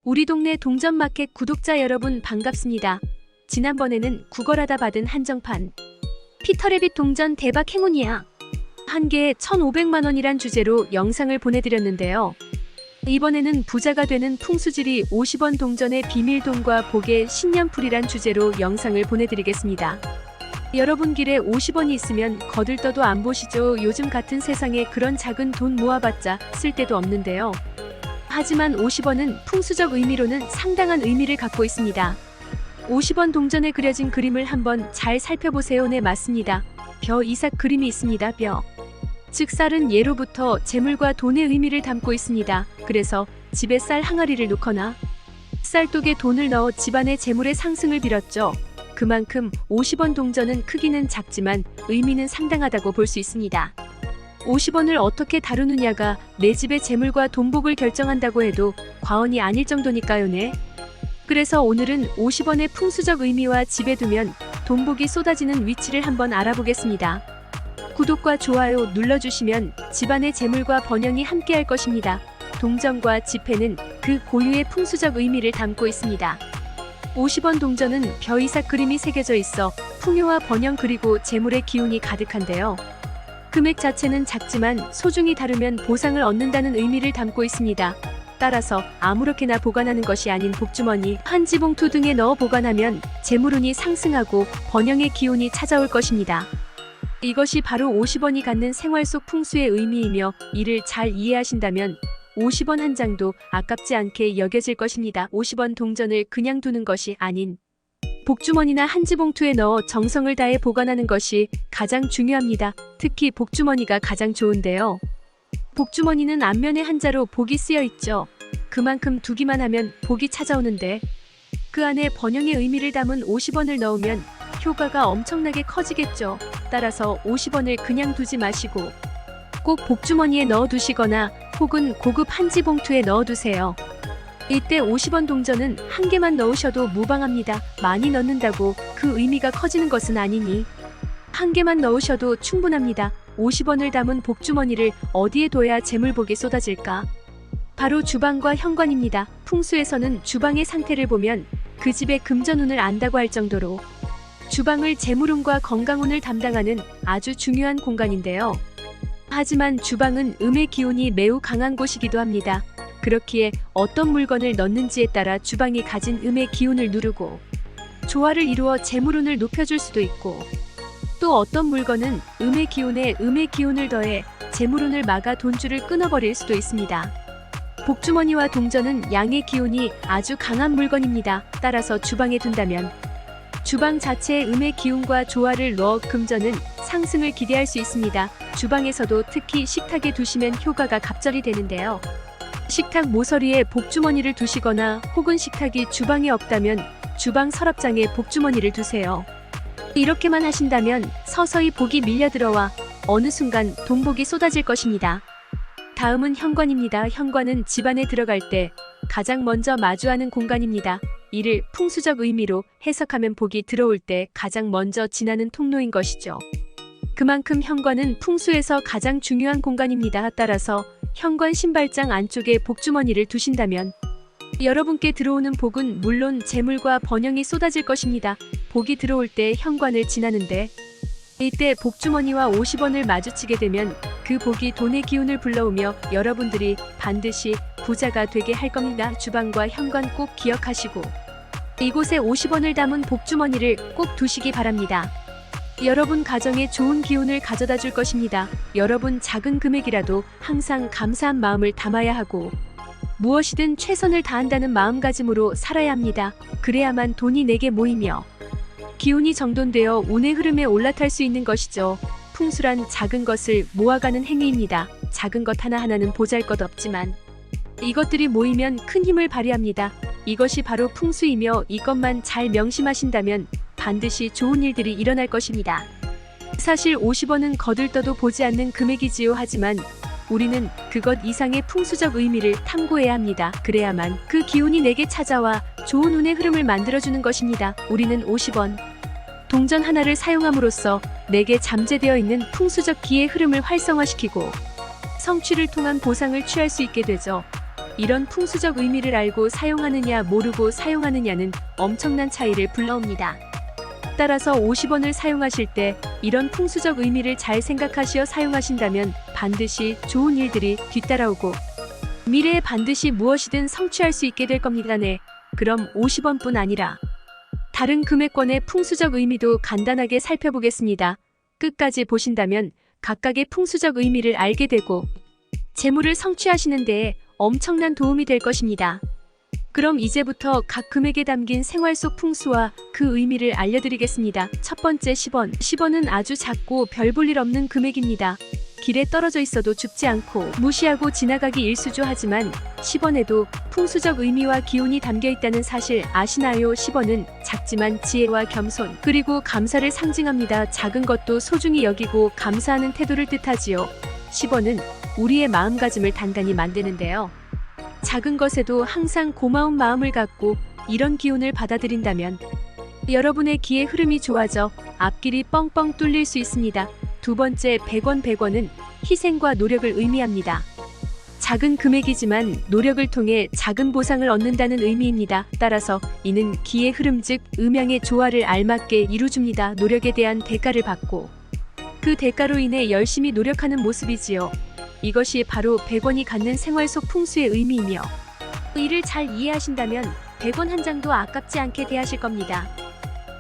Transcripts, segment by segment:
우리 동네 동전마켓 구독자 여러분 반갑습니다. 지난번에는 구걸하다 받은 한정판 피터래빗 동전 대박 행운이야. 한 개에 1,500만 원이란 주제로 영상을 보내드렸는데요. 이번에는 부자가 되는 풍수지리 50원 동전의 비밀돈과 복의 신년풀이란 주제로 영상을 보내드리겠습니다. 여러분 길에 50원이 있으면 거들떠도 안 보시죠? 요즘 같은 세상에 그런 작은 돈 모아봤자 쓸데도 없는데요. 하지만 50원은 풍수적 의미로는 상당한 의미를 갖고 있습니다. 50원 동전에 그려진 그림을 한번 잘 살펴보세요. 네, 맞습니다. 벼 이삭 그림이 있습니다. 벼. 즉 쌀은 예로부터 재물과 돈의 의미를 담고 있습니다. 그래서 집에 쌀 항아리를 놓거나 쌀독에 돈을 넣어 집안의 재물의 상승을 빌었죠. 그만큼 50원 동전은 크기는 작지만 의미는 상당하다고 볼 수 있습니다. 50원을 어떻게 다루느냐가 내 집의 재물과 돈복을 결정한다고 해도 과언이 아닐 정도니까요. 네. 그래서 오늘은 50원의 풍수적 의미와 집에 두면 돈복이 쏟아지는 위치를 한번 알아보겠습니다. 구독과 좋아요 눌러주시면 집안의 재물과 번영이 함께할 것입니다. 동전과 지폐는 그 고유의 풍수적 의미를 담고 있습니다. 50원 동전은 벼 이삭 그림이 새겨져 있어 풍요와 번영 그리고 재물의 기운이 가득한데요. 금액 자체는 작지만 소중히 다루면 보상을 얻는다는 의미를 담고 있습니다. 따라서 아무렇게나 보관하는 것이 아닌 복주머니, 한지봉투 등에 넣어 보관하면 재물운이 상승하고 번영의 기운이 찾아올 것입니다. 이것이 바로 50원이 갖는 생활 속 풍수의 의미이며 이를 잘 이해하신다면 50원 한 장도 아깝지 않게 여겨질 것입니다. 50원 동전을 그냥 두는 것이 아닌 복주머니나 한지봉투에 넣어 정성을 다해 보관하는 것이 가장 중요합니다. 특히 복주머니가 가장 좋은데요. 복주머니는 앞면에 한자로 복이 쓰여 있죠. 그만큼 두기만 하면 복이 찾아오는데 그 안에 번영의 의미를 담은 50원을 넣으면 효과가 엄청나게 커지겠죠. 따라서 50원을 그냥 두지 마시고 꼭 복주머니에 넣어 두시거나 혹은 고급 한지봉투에 넣어 두세요. 이때 50원 동전은 한 개만 넣으셔도 무방합니다. 많이 넣는다고 그 의미가 커지는 것은 아니니 한 개만 넣으셔도 충분합니다. 50원을 담은 복주머니를 어디에 둬야 재물복이 쏟아질까? 바로 주방과 현관입니다. 풍수에서는 주방의 상태를 보면 그 집의 금전운을 안다고 할 정도로 주방을 재물운과 건강운을 담당하는 아주 중요한 공간인데요. 하지만 주방은 음의 기운이 매우 강한 곳이기도 합니다. 그렇기에 어떤 물건을 넣는지에 따라 주방이 가진 음의 기운을 누르고 조화를 이루어 재물운을 높여줄 수도 있고 또 어떤 물건은 음의 기운에 음의 기운을 더해 재물운을 막아 돈줄을 끊어버릴 수도 있습니다. 복주머니와 동전은 양의 기운이 아주 강한 물건입니다. 따라서 주방에 둔다면 주방 자체의 음의 기운과 조화를 넣어 금전은 상승을 기대할 수 있습니다. 주방에서도 특히 식탁에 두시면 효과가 갑절이 되는데요. 식탁 모서리에 복주머니를 두시거나 혹은 식탁이 주방에 없다면 주방 서랍장에 복주머니를 두세요. 이렇게만 하신다면 서서히 복이 밀려들어와 어느 순간 돈복이 쏟아질 것입니다. 다음은 현관입니다. 현관은 집안에 들어갈 때 가장 먼저 마주하는 공간입니다. 이를 풍수적 의미로 해석하면 복이 들어올 때 가장 먼저 지나는 통로인 것이죠. 그만큼 현관은 풍수에서 가장 중요한 공간입니다. 따라서 현관 신발장 안쪽에 복주머니를 두신다면 여러분께 들어오는 복은 물론 재물과 번영이 쏟아질 것입니다. 복이 들어올 때 현관을 지나는데 이때 복주머니와 50원을 마주치게 되면 그 복이 돈의 기운을 불러오며 여러분들이 반드시 부자가 되게 할 겁니다. 주방과 현관 꼭 기억하시고 이곳에 50원을 담은 복주머니를 꼭 두시기 바랍니다. 여러분 가정에 좋은 기운을 가져다 줄 것입니다. 여러분 작은 금액이라도 항상 감사한 마음을 담아야 하고 무엇이든 최선을 다한다는 마음가짐으로 살아야 합니다. 그래야만 돈이 내게 모이며 기운이 정돈되어 운의 흐름에 올라탈 수 있는 것이죠. 풍수란 작은 것을 모아가는 행위입니다. 작은 것 하나하나는 보잘것없지만 이것들이 모이면 큰 힘을 발휘합니다. 이것이 바로 풍수이며 이것만 잘 명심하신다면 반드시 좋은 일들이 일어날 것입니다. 사실 50원은 거들떠도 보지 않는 금액이지요. 하지만 우리는 그것 이상의 풍수적 의미를 탐구해야 합니다. 그래야만 그 기운이 내게 찾아와 좋은 운의 흐름을 만들어주는 것입니다. 우리는 50원 동전 하나를 사용함으로써 내게 잠재되어 있는 풍수적 기의 흐름을 활성화시키고 성취를 통한 보상을 취할 수 있게 되죠. 이런 풍수적 의미를 알고 사용하느냐 모르고 사용하느냐는 엄청난 차이를 불러옵니다. 따라서 50원을 사용하실 때 이런 풍수적 의미를 잘 생각하시어 사용하신다면 반드시 좋은 일들이 뒤따라오고 미래에 반드시 무엇이든 성취할 수 있게 될 겁니다. 네, 그럼 50원뿐 아니라 다른 금액권의 풍수적 의미도 간단하게 살펴보겠습니다. 끝까지 보신다면 각각의 풍수적 의미를 알게 되고 재물을 성취하시는 데에 엄청난 도움이 될 것입니다. 그럼 이제부터 각 금액에 담긴 생활 속 풍수와 그 의미를 알려드리겠습니다. 첫 번째 10원. 10원은 아주 작고 별 볼 일 없는 금액입니다. 길에 떨어져 있어도 죽지 않고 무시하고 지나가기 일수조하지만 10원에도 풍수적 의미와 기운이 담겨 있다는 사실 아시나요? 10원은 작지만 지혜와 겸손 그리고 감사를 상징합니다. 작은 것도 소중히 여기고 감사하는 태도를 뜻하지요. 10원은 우리의 마음가짐을 단단히 만드는데요. 작은 것에도 항상 고마운 마음을 갖고 이런 기운을 받아들인다면 여러분의 기의 흐름이 좋아져 앞길이 뻥뻥 뚫릴 수 있습니다. 두 번째 100원. 100원은 희생과 노력을 의미합니다. 작은 금액이지만 노력을 통해 작은 보상을 얻는다는 의미입니다. 따라서 이는 기의 흐름 즉 음양의 조화를 알맞게 이루줍니다. 노력에 대한 대가를 받고 그 대가로 인해 열심히 노력하는 모습이지요. 이것이 바로 100원이 갖는 생활 속 풍수의 의미이며 이를 잘 이해하신다면 100원 한 장도 아깝지 않게 대하실 겁니다.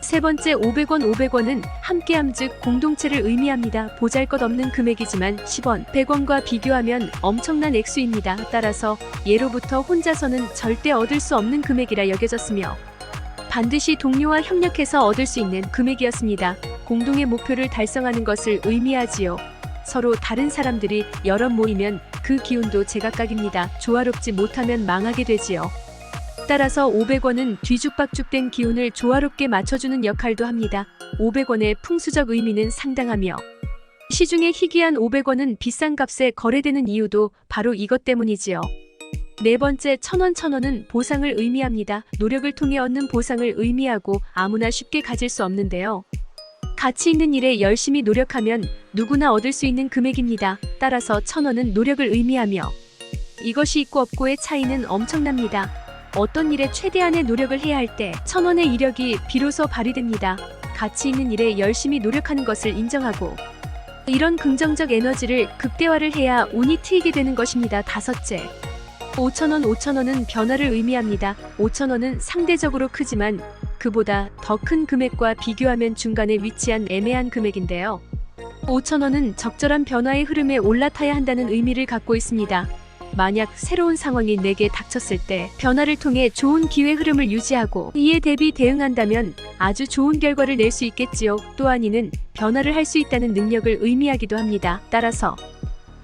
세 번째 500원. 500원은 함께함 즉 공동체를 의미합니다. 보잘것없는 금액이지만 10원, 100원과 비교하면 엄청난 액수입니다. 따라서 예로부터 혼자서는 절대 얻을 수 없는 금액이라 여겨졌으며 반드시 동료와 협력해서 얻을 수 있는 금액이었습니다. 공동의 목표를 달성하는 것을 의미하지요. 서로 다른 사람들이 여럿 모이면 그 기운도 제각각입니다. 조화롭지 못하면 망하게 되지요. 따라서 500원은 뒤죽박죽된 기운을 조화롭게 맞춰주는 역할도 합니다. 500원의 풍수적 의미는 상당하며 시중에 희귀한 500원은 비싼 값에 거래되는 이유도 바로 이것 때문이지요. 네 번째 1000원. 1000원은 보상을 의미합니다. 노력을 통해 얻는 보상을 의미하고 아무나 쉽게 가질 수 없는데요. 가치 있는 일에 열심히 노력하면 누구나 얻을 수 있는 금액입니다. 따라서 1000원은 노력을 의미하며 이것이 있고 없고의 차이는 엄청납니다. 어떤 일에 최대한의 노력을 해야 할 때 1000원의 이력이 비로소 발휘됩니다. 가치 있는 일에 열심히 노력하는 것을 인정하고 이런 긍정적 에너지를 극대화를 해야 운이 트이게 되는 것입니다. 다섯째 5000원. 5000원은 변화를 의미합니다. 5000원은 상대적으로 크지만 그보다 더 큰 금액과 비교하면 중간에 위치한 애매한 금액인데요. 5000원은 적절한 변화의 흐름에 올라타야 한다는 의미를 갖고 있습니다. 만약 새로운 상황이 내게 닥쳤을 때 변화를 통해 좋은 기회 흐름을 유지하고 이에 대비 대응한다면 아주 좋은 결과를 낼 수 있겠지요. 또한 이는 변화를 할 수 있다는 능력을 의미하기도 합니다. 따라서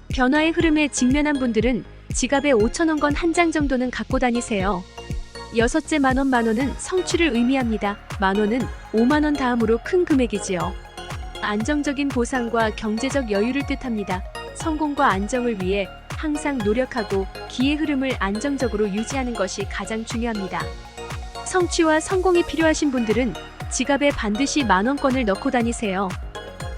변화의 흐름에 직면한 분들은 지갑에 5000원권 한 장 정도는 갖고 다니세요. 여섯째 만원. 만원은 성취를 의미합니다. 만원은 5만원 다음으로 큰 금액이지요. 안정적인 보상과 경제적 여유를 뜻합니다. 성공과 안정을 위해 항상 노력하고 기의 흐름을 안정적으로 유지하는 것이 가장 중요합니다. 성취와 성공이 필요하신 분들은 지갑에 반드시 만원권을 넣고 다니세요.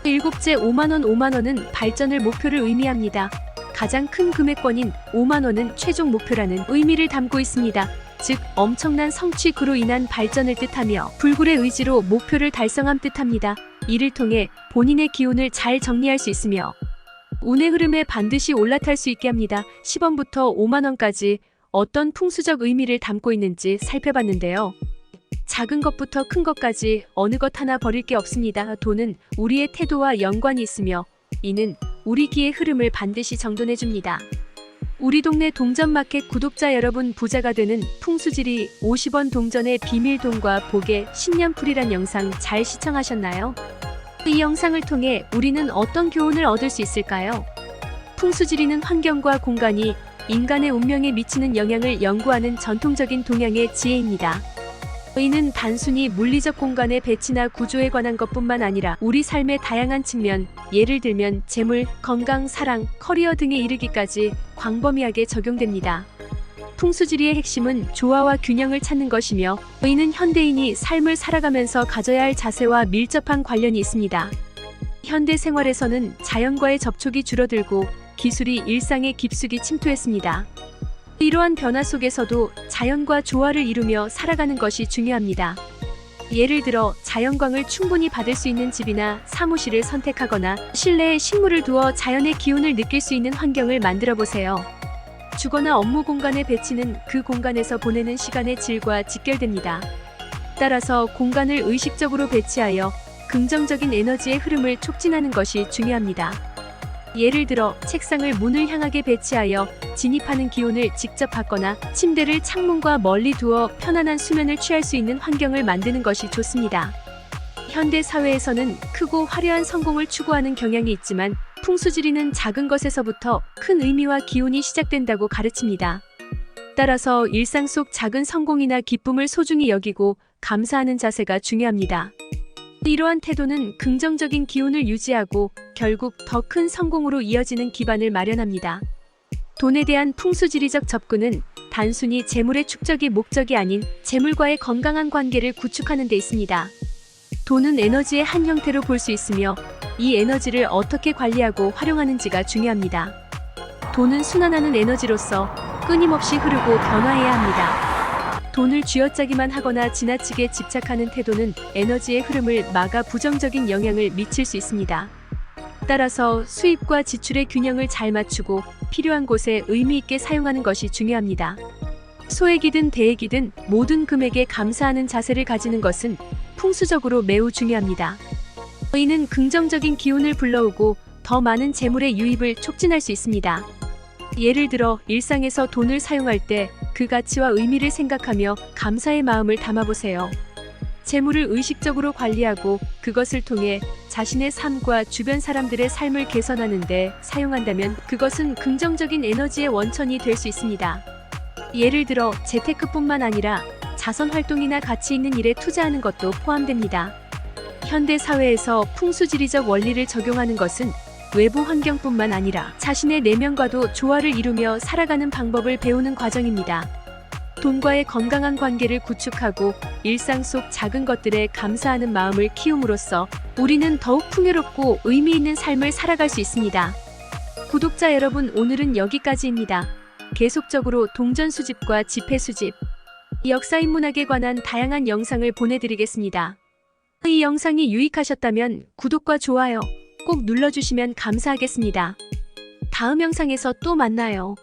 일곱째 5만원. 5만원은 발전을 목표를 의미합니다. 가장 큰 금액권인 5만원은 최종 목표라는 의미를 담고 있습니다. 즉 엄청난 성취 그로 인한 발전을 뜻하며 불굴의 의지로 목표를 달성함 뜻합니다. 이를 통해 본인의 기운을 잘 정리할 수 있으며 운의 흐름에 반드시 올라탈 수 있게 합니다. 10원부터 5만원까지 어떤 풍수적 의미를 담고 있는지 살펴봤는데요. 작은 것부터 큰 것까지 어느 것 하나 버릴 게 없습니다. 돈은 우리의 태도와 연관이 있으며 이는 우리 기의 흐름을 반드시 정돈해줍니다. 우리 동네 동전마켓 구독자 여러분, 부자가 되는 풍수지리 50원 동전의 비밀돈과 복의 신년풀이란 영상 잘 시청하셨나요? 이 영상을 통해 우리는 어떤 교훈을 얻을 수 있을까요? 풍수지리는 환경과 공간이 인간의 운명에 미치는 영향을 연구하는 전통적인 동양의 지혜입니다. 이는 단순히 물리적 공간의 배치나 구조에 관한 것뿐만 아니라 우리 삶의 다양한 측면, 예를 들면 재물, 건강, 사랑, 커리어 등에 이르기까지 광범위하게 적용됩니다. 풍수지리의 핵심은 조화와 균형을 찾는 것이며 이는 현대인이 삶을 살아가면서 가져야 할 자세와 밀접한 관련이 있습니다. 현대 생활에서는 자연과의 접촉이 줄어들고 기술이 일상에 깊숙이 침투했습니다. 이러한 변화 속에서도 자연과 조화를 이루며 살아가는 것이 중요합니다. 예를 들어 자연광을 충분히 받을 수 있는 집이나 사무실을 선택하거나 실내에 식물을 두어 자연의 기운을 느낄 수 있는 환경을 만들어 보세요. 주거나 업무 공간의 배치는 그 공간에서 보내는 시간의 질과 직결됩니다. 따라서 공간을 의식적으로 배치하여 긍정적인 에너지의 흐름을 촉진하는 것이 중요합니다. 예를 들어 책상을 문을 향하게 배치하여 진입하는 기온을 직접 받거나 침대를 창문과 멀리 두어 편안한 수면을 취할 수 있는 환경을 만드는 것이 좋습니다. 현대 사회에서는 크고 화려한 성공을 추구하는 경향이 있지만 풍수지리는 작은 것에서부터 큰 의미와 기운이 시작된다고 가르칩니다. 따라서 일상 속 작은 성공이나 기쁨을 소중히 여기고 감사하는 자세가 중요합니다. 이러한 태도는 긍정적인 기운을 유지하고 결국 더 큰 성공으로 이어지는 기반을 마련합니다. 돈에 대한 풍수지리적 접근은 단순히 재물의 축적이 목적이 아닌 재물과의 건강한 관계를 구축하는 데 있습니다. 돈은 에너지의 한 형태로 볼 수 있으며 이 에너지를 어떻게 관리하고 활용하는지가 중요합니다. 돈은 순환하는 에너지로서 끊임없이 흐르고 변화해야 합니다. 돈을 쥐어짜기만 하거나 지나치게 집착하는 태도는 에너지의 흐름을 막아 부정적인 영향을 미칠 수 있습니다. 따라서 수입과 지출의 균형을 잘 맞추고 필요한 곳에 의미 있게 사용하는 것이 중요합니다. 소액이든 대액이든 모든 금액에 감사하는 자세를 가지는 것은 풍수적으로 매우 중요합니다. 이는 긍정적인 기운을 불러오고 더 많은 재물의 유입을 촉진할 수 있습니다. 예를 들어 일상에서 돈을 사용할 때 그 가치와 의미를 생각하며 감사의 마음을 담아보세요. 재물을 의식적으로 관리하고 그것을 통해 자신의 삶과 주변 사람들의 삶을 개선하는 데 사용한다면 그것은 긍정적인 에너지의 원천이 될 수 있습니다. 예를 들어 재테크뿐만 아니라 자선 활동이나 가치 있는 일에 투자하는 것도 포함됩니다. 현대 사회에서 풍수지리적 원리를 적용하는 것은 외부 환경뿐만 아니라 자신의 내면과도 조화를 이루며 살아가는 방법을 배우는 과정입니다. 돈과의 건강한 관계를 구축하고 일상 속 작은 것들에 감사하는 마음을 키움으로써 우리는 더욱 풍요롭고 의미 있는 삶을 살아갈 수 있습니다. 구독자 여러분, 오늘은 여기까지입니다. 계속적으로 동전 수집과 지폐 수집, 역사인문학에 관한 다양한 영상을 보내드리겠습니다. 이 영상이 유익하셨다면 구독과 좋아요 꼭 눌러주시면 감사하겠습니다. 다음 영상에서 또 만나요.